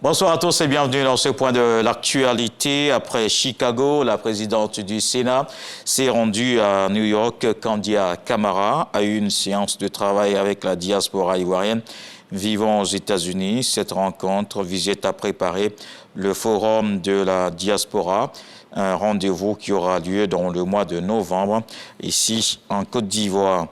Bonsoir à tous et bienvenue dans ce point de l'actualité. Après Chicago, la présidente du Sénat s'est rendue à New York. Kandia Camara a eu une séance de travail avec la diaspora ivoirienne vivant aux États-Unis. Cette rencontre visait à préparer le forum de la diaspora, un rendez-vous qui aura lieu dans le mois de novembre ici en Côte d'Ivoire.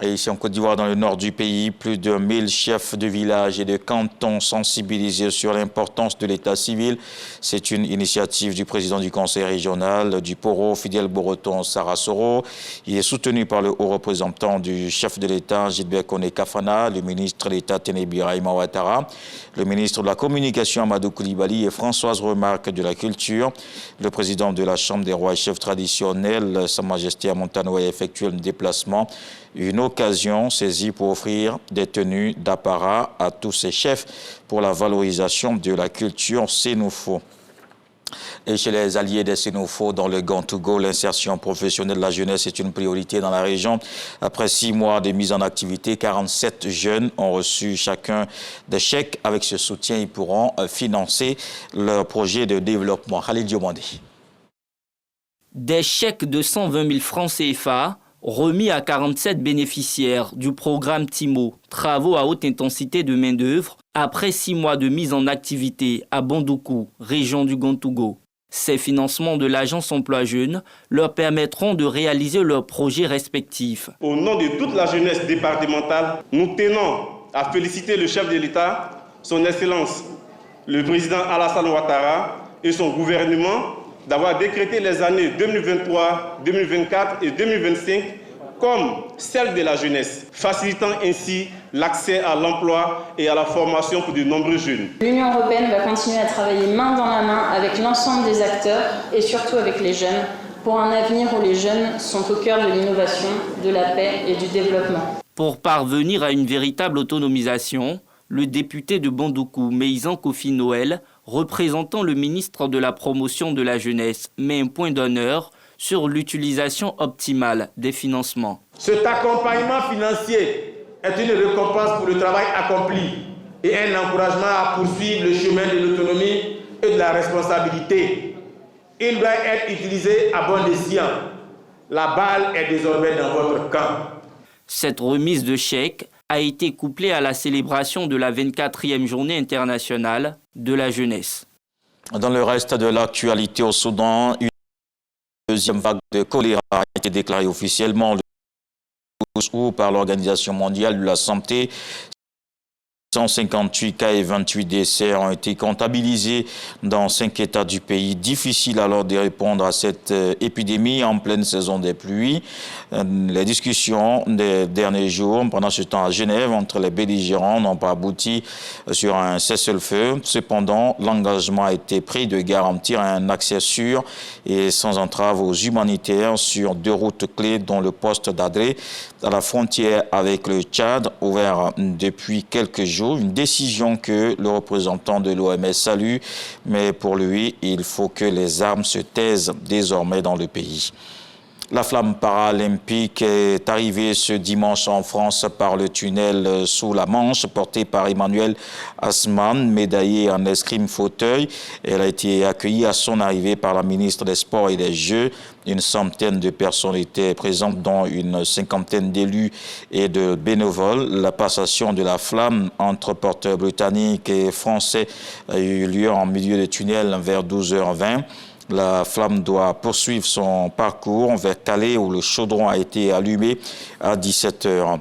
Et ici en Côte d'Ivoire, dans le nord du pays, plus de 1000 chefs de village et de cantons sensibilisés sur l'importance de l'état civil. C'est une initiative du président du conseil régional du Poro, Fidèle Boroton Sarasoro. Il est soutenu par le haut représentant du chef de l'État, Gilbert Kone Kafana, le ministre de l'État, Ténébi Raïma Ouattara, le ministre de la Communication, Amadou Koulibaly, et Françoise Remarque de la Culture. Le président de la Chambre des rois et chefs traditionnels, Sa Majesté Amontano, a effectué un déplacement. Une occasion saisie pour offrir des tenues d'apparat à tous ces chefs pour la valorisation de la culture Sénoufo. Et chez les alliés des Sénoufo dans le Gantougo, l'insertion professionnelle de la jeunesse est une priorité dans la région. Après 6 mois de mise en activité, 47 jeunes ont reçu chacun des chèques. Avec ce soutien, ils pourront financer leur projet de développement. Khalil Diomandé. Des chèques de 120 000 francs CFA remis à 47 bénéficiaires du programme TIMO, travaux à haute intensité de main-d'œuvre, après 6 mois de mise en activité à Bandoukou, région du Gantougo. Ces financements de l'Agence Emploi Jeunes leur permettront de réaliser leurs projets respectifs. Au nom de toute la jeunesse départementale, nous tenons à féliciter le chef de l'État, son Excellence, le président Alassane Ouattara et son gouvernement d'avoir décrété les années 2023, 2024 et 2025 comme celles de la jeunesse, facilitant ainsi l'accès à l'emploi et à la formation pour de nombreux jeunes. L'Union européenne va continuer à travailler main dans la main avec l'ensemble des acteurs et surtout avec les jeunes pour un avenir où les jeunes sont au cœur de l'innovation, de la paix et du développement. Pour parvenir à une véritable autonomisation, le député de Bandoukou, Meizan Kofi Noël, représentant le ministre de la Promotion de la Jeunesse, met un point d'honneur sur l'utilisation optimale des financements. Cet accompagnement financier est une récompense pour le travail accompli et un encouragement à poursuivre le chemin de l'autonomie et de la responsabilité. Il doit être utilisé à bon escient. La balle est désormais dans votre camp. Cette remise de chèques a été couplée à la célébration de la 24e journée internationale de la jeunesse. Dans le reste de l'actualité au Soudan, une deuxième vague de choléra a été déclarée officiellement le 12 août par l'Organisation mondiale de la santé. 158 cas et 28 décès ont été comptabilisés dans 5 États du pays. Difficile alors de répondre à cette épidémie en pleine saison des pluies. Les discussions des derniers jours, pendant ce temps à Genève, entre les belligérants n'ont pas abouti sur un cessez-le-feu. Cependant, l'engagement a été pris de garantir un accès sûr et sans entrave aux humanitaires sur 2 routes clés, dont le poste d'Adré à la frontière avec le Tchad, ouvert depuis quelques jours. Une décision que le représentant de l'OMS salue, mais pour lui, il faut que les armes se taisent désormais dans le pays. La flamme paralympique est arrivée ce dimanche en France par le tunnel sous la Manche, porté par Emmanuel Asman, médaillé en escrime fauteuil. Elle a été accueillie à son arrivée par la ministre des Sports et des Jeux. Une centaine de personnes étaient présentes, dont une cinquantaine d'élus et de bénévoles. La passation de la flamme entre porteurs britanniques et français a eu lieu en milieu de tunnel vers 12h20. La flamme doit poursuivre son parcours vers Calais où le chaudron a été allumé à 17h.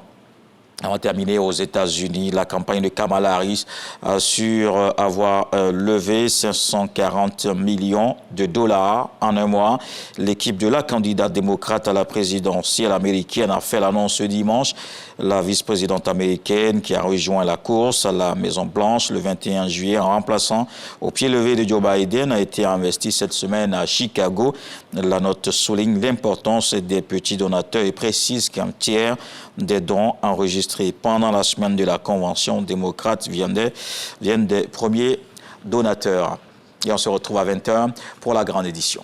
Avant de terminer aux États-Unis, la campagne de Kamala Harris assure avoir levé 540 millions de dollars en un mois. L'équipe de la candidate démocrate à la présidentielle américaine a fait l'annonce ce dimanche. La vice-présidente américaine qui a rejoint la course à la Maison-Blanche le 21 juillet en remplaçant au pied levé de Joe Biden a été investie cette semaine à Chicago. La note souligne l'importance des petits donateurs et précise qu'un tiers des dons enregistrés pendant la semaine de la convention démocrate viennent des premiers donateurs. Et on se retrouve à 20h pour la grande édition.